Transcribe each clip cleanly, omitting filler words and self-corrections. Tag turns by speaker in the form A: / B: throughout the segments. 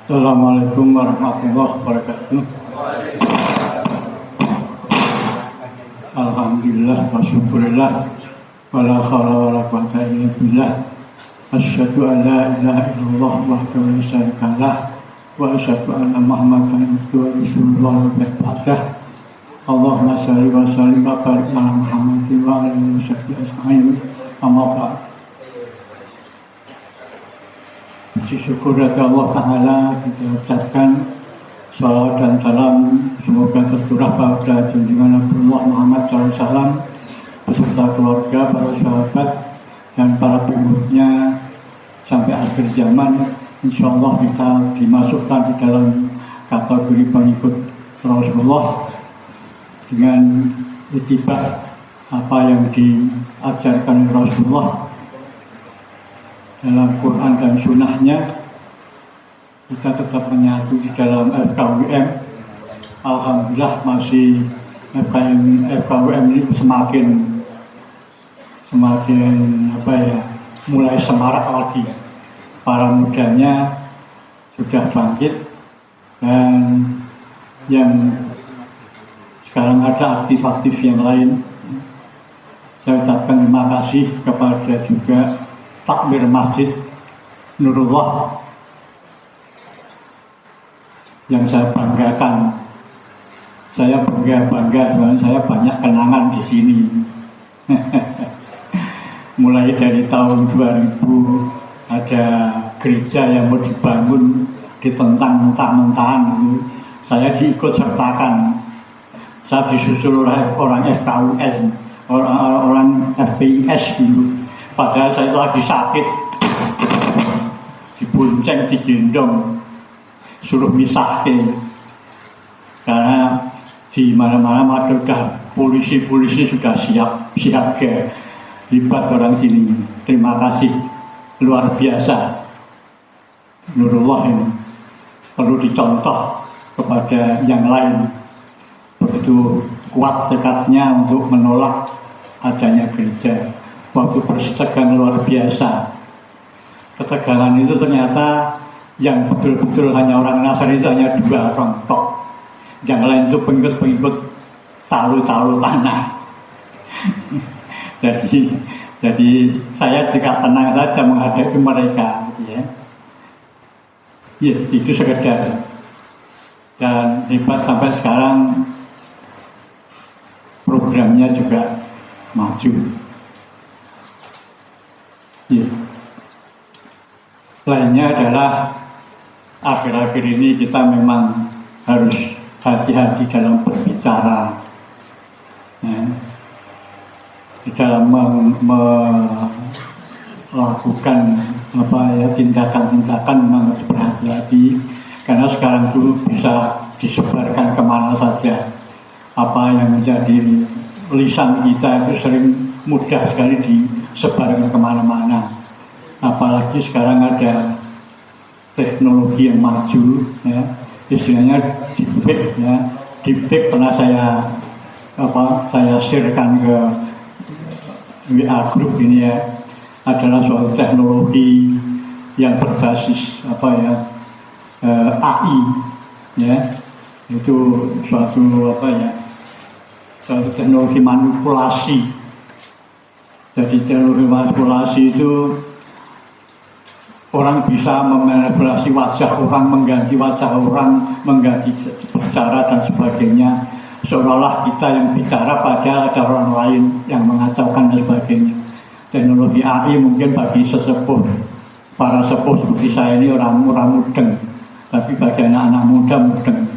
A: Assalamualaikum warahmatullahi wabarakatuh. Alhamdulillah wa syukurillah wa la haula wa la quwwata illa billah. Asyhadu an la ilaha illallah wahdahu la syarika lah wa asyhadu anna Muhammadan abduhu wa rasuluh wa ba'dah. Allahumma shalli wa sallim wa barik ala Muhammadin wa ala alihi washabbihi ajma'in. Amma ba'd. Puji syukur kepada Allah Ta'ala, kita ucapkan salawat dan salam semoga tercurah pada junjungan Nabiullah Muhammad SAW beserta keluarga, para sahabat dan para pengikutnya sampai akhir zaman. Insya Allah kita dimasukkan di dalam kategori pengikut Rasulullah dengan ittiba apa yang diajarkan Rasulullah dalam Quran dan Sunnahnya. Kita tetap menyatu di dalam FKWM. Alhamdulillah masih FKWM ini semakin mulai semarak lagi. Para mudanya sudah bangkit dan yang sekarang ada aktif-aktif yang lain. Saya ucapkan terima kasih kepada juga Takmir Masjid Nurullah yang saya banggakan. Saya bangga soalnya saya banyak kenangan di sini. Mulai dari tahun 2000 ada gereja yang mau dibangun ditentang mentah-mentahan, saya diikut sertakan. Saya disusul oleh orang FKUN, orang FPIS dulu. Padahal saya itu lagi sakit, dibonceng, digendong, suruh misahke. Karena di mana-mana sudah polisi sudah siaga. Hebat orang sini. Terima kasih, luar biasa. Nurullah ini perlu dicontoh kepada yang lain. Begitu kuat tekadnya untuk menolak adanya gereja. Waktu persetegan luar biasa. Ketegangan itu ternyata yang betul-betul hanya orang Nasrani itu hanya 2 orang tok. Yang lain itu pengikut calo-calo tanah. jadi saya juga tenang saja menghadapi mereka, ya. Ya, itu sekedar. Dan hebat sampai sekarang programnya juga maju. Ya. Lainnya adalah akhir-akhir ini kita memang harus hati-hati dalam berbicara, ya. Di dalam melakukan tindakan-tindakan memang harus berhati-hati, karena sekarang dulu bisa disebarkan kemana saja. Apa yang menjadi lisan kita itu sering mudah sekali disebarkan kemana-mana. Apalagi sekarang ada teknologi yang maju, ya, istilahnya deepfake, ya. Deepfake pernah saya sharekan ke WA grup ini, ya, adalah suatu teknologi yang berbasis AI, ya. Itu suatu teknologi manipulasi. Jadi teknologi manipulasi itu orang bisa memanipulasi wajah orang, mengganti wajah orang, mengganti bicara dan sebagainya. Seolah-olah kita yang bicara padahal ada orang lain yang mengacaukan dan sebagainya. Teknologi AI mungkin bagi para sepuh seperti saya ini orang mudeng, tapi bagi anak-anak muda mudeng.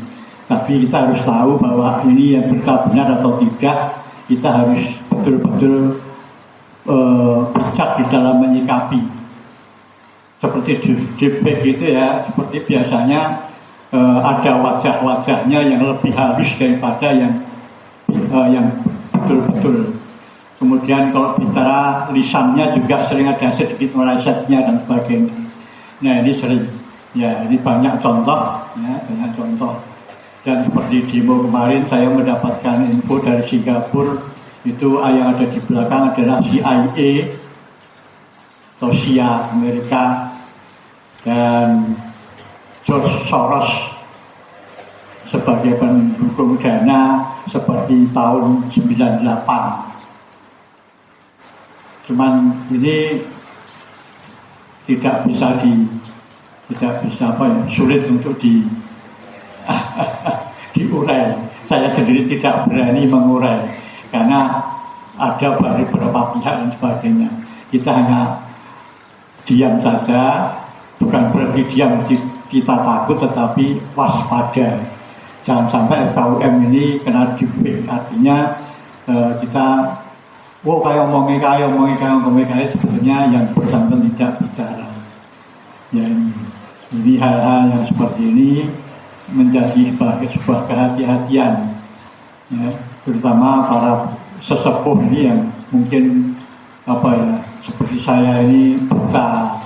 A: Tapi kita harus tahu bahwa ini yang benar atau tidak. Kita harus betul-betul bijak di dalam menyikapi. Seperti deepfake gitu, ya, seperti biasanya ada wajah-wajahnya yang lebih halus daripada yang betul-betul. Kemudian kalau bicara lisannya juga sering ada sedikit melesetnya dan sebagainya. Nah, ini sering, ya, ini banyak contoh, ya, banyak contoh. Dan seperti demo kemarin saya mendapatkan info dari Singapura, itu yang ada di belakang adalah CIA atau CIA Amerika. Dan George Soros sebagai pendukung dana seperti tahun 98. Cuman ini tidak bisa sulit untuk diurai. Saya sendiri tidak berani mengurai karena ada dari beberapa pihak dan sebagainya. Kita hanya diam saja, bukan berarti diam kita takut, tetapi waspada. Jangan sampai FKUM ini kena dibik. Artinya kita kayak ngomongin sebetulnya yang bersangkutan tidak bicara. Ya, ini hal-hal yang seperti ini menjadi sebuah kehati-hatian, ya, terutama para sesepuh ini yang mungkin seperti saya ini buta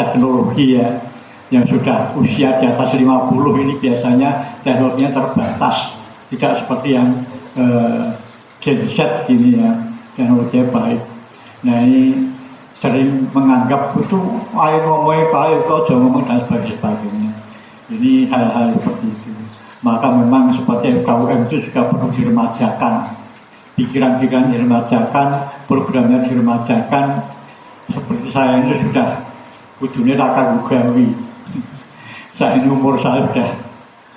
A: teknologi, ya, yang sudah usia di atas 50 ini biasanya teknologinya terbatas, tidak seperti yang Gen Z gini, ya, teknologinya baik. Nah, ini sering menganggap itu ayo ngomongin baik, jangan ngomong dan sebagainya. Ini hal-hal seperti itu. Maka memang seperti FKUM itu juga perlu diremajakan, pikiran-pikiran diremajakan, programnya diremajakan. Seperti saya ini sudah kudunya raka gugawi. Saya ini umur saya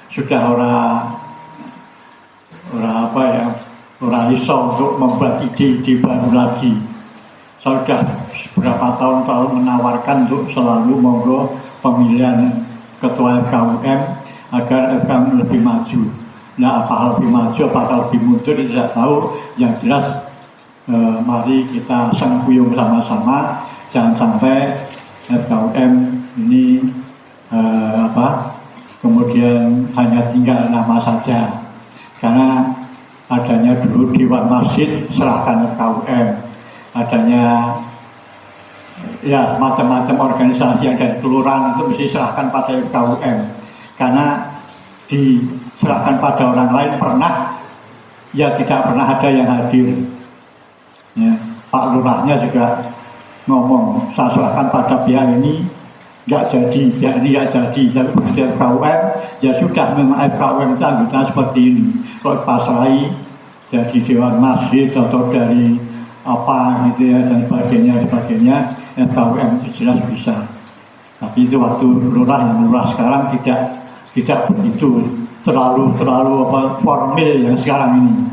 A: sudah orang iso untuk membuat ide-ide baru lagi. Saya sudah beberapa tahun menawarkan untuk selalu monggo pemilihan ketua FKUM agar FKUM lebih maju. Nah, apakah lebih maju, apakah lebih mundur, tidak tahu. Yang jelas mari kita sengkuyung sama-sama, jangan sampai FKUM ini kemudian hanya tinggal nama saja. Karena adanya dulu Dewan Masjid serahkan FKUM, adanya ya macam-macam organisasi yang dari kelurahan itu mesti serahkan pada FKUM, karena diserahkan pada orang lain tidak pernah ada yang hadir, ya. Pak Lurahnya juga ngomong, saya serahkan pada pihak ini nggak jadi, pihak ini nggak jadi. Tapi begitu FKUM, ya sudah, memang FKUM itu anggota seperti ini. Kalau pasrai jadi Dewan Masjid atau dari apa gitu, ya, dan sebagainya, FKUM itu jelas bisa. Tapi itu waktu lurah sekarang tidak begitu terlalu formal yang sekarang ini.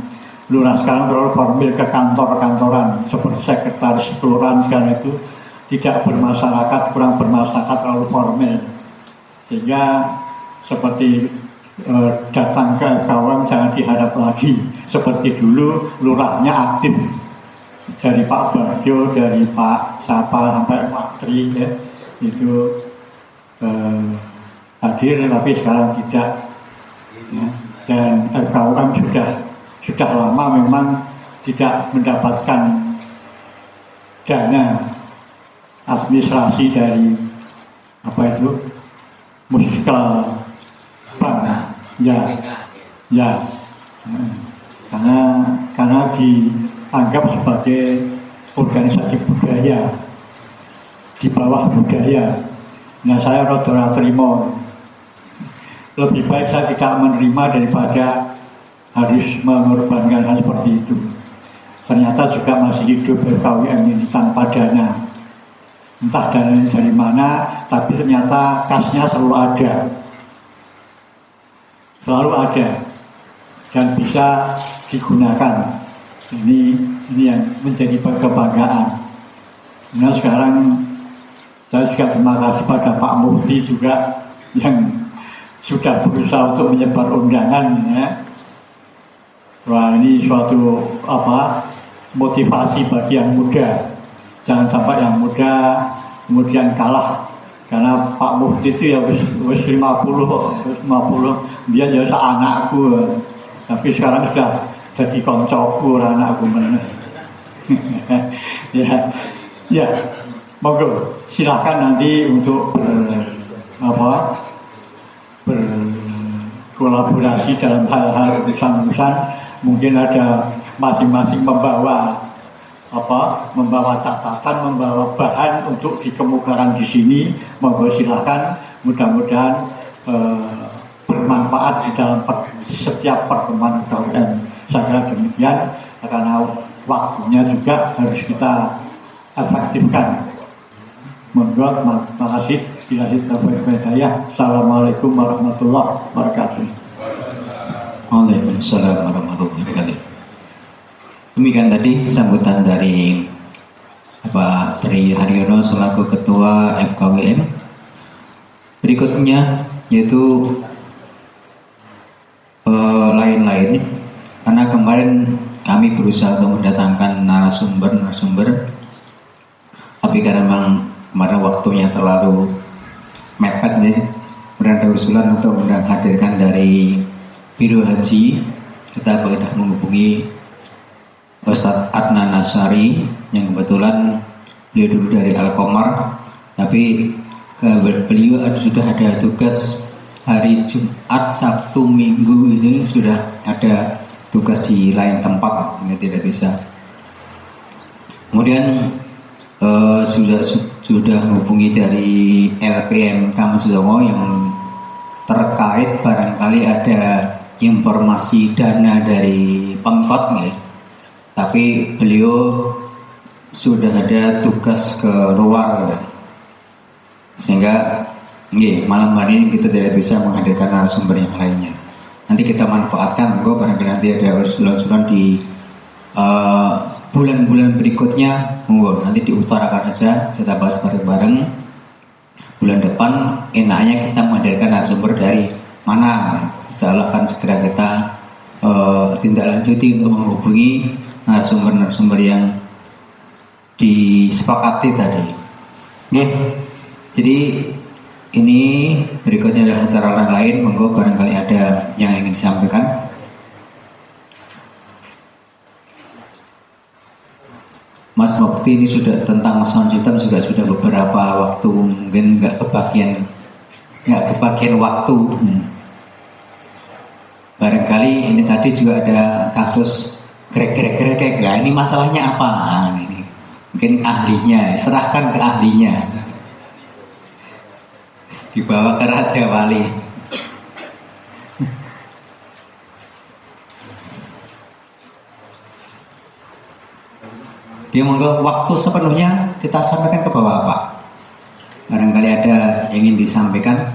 A: Lurah sekarang terlalu formal ke kantor-kantoran, seperti sekretaris kelurahan sekarang itu tidak bermasyarakat, kurang bermasyarakat, terlalu formal. Sehingga seperti datang ke FKUM jangan dihadap lagi seperti dulu lurahnya aktif, dari Pak Bagio, dari Pak Sapa sampai Pak Tri, ya, itu hadir, tapi sekarang tidak, ya. Dan FKUM sudah lama memang tidak mendapatkan dana administrasi dari muskal bank, ya, karena dianggap sebagai organisasi budaya, di bawah budaya. Nah, saya rada terima, lebih baik saya tidak menerima daripada harus mengorbankan hal seperti itu. Ternyata juga masih hidup FKUM ini tanpa dana, entah dananya dari mana, tapi ternyata kasnya selalu ada dan bisa digunakan. Ini yang menjadi kebanggaan. Nah, sekarang saya juga terima kasih pada Pak Mufti juga yang sudah berusaha untuk menyebar undangan, ya. Wah, ini suatu motivasi bagi yang muda. Jangan sampai yang muda kemudian kalah, karena Pak Mufti itu ya wis 50, dia jadi anakku, tapi sekarang sudah jadi koncoku, anakku mana. ya, monggo silakan nanti untuk berkolaborasi dalam hal-hal urusan-urusan. Mungkin ada masing-masing membawa membawa catatan, membawa bahan untuk dikemukakan di sini. Monggo silakan, mudah-mudahan bermanfaat di dalam setiap pertemuan dan saya kira demikian, karena waktunya juga harus kita efektifkan. Monggo, terima kasih. Assalamualaikum warahmatullahi wabarakatuh.
B: Waalaikumsalam warahmatullahi wabarakatuh. Demikian tadi sambutan dari Pak Tri Haryono selaku Ketua FKWM. Berikutnya yaitu lain-lain, karena kemarin kami berusaha untuk mendatangkan narasumber, tapi karena memang kemarin waktunya terlalu mepet nih, berada usulan untuk menghadirkan dari Biro Haji. Kita sudah menghubungi Ustadz Adnan Nasari yang kebetulan beliau dulu dari Al-Qomar, tapi beliau sudah ada tugas hari Jumat, Sabtu, Minggu ini sudah ada tugas di lain tempat sehingga tidak bisa. Kemudian sudah menghubungi dari LPM Kamsudomo yang terkait barangkali ada informasi dana dari Pemkot nih. Tapi beliau sudah ada tugas ke luar, sehingga malam hari ini kita tidak bisa menghadirkan narasumber yang lainnya. Nanti kita manfaatkan, barangkali nanti ada usulan-usulan di bulan-bulan berikutnya, nanti diutarakan saja, kita bahas bareng-bareng. Bulan depan enaknya kita menghadirkan narasumber dari mana, insyaallah akan segera kita tindak lanjuti untuk menghubungi narasumber-narasumber yang disepakati tadi. Jadi ini berikutnya adalah acara lain, monggo barangkali ada yang ingin disampaikan. Mas Mukti ini sudah tentang sound system juga sudah beberapa waktu, mungkin nggak kebagian waktu. Barangkali ini tadi juga ada kasus grek, nah ini masalahnya apa? Nah, ini mungkin ahlinya, serahkan ke ahlinya, dibawa ke Raja Wali. Dia monggo, waktu sepenuhnya kita sampaikan ke bawah Pak. Barangkali ada yang ingin disampaikan.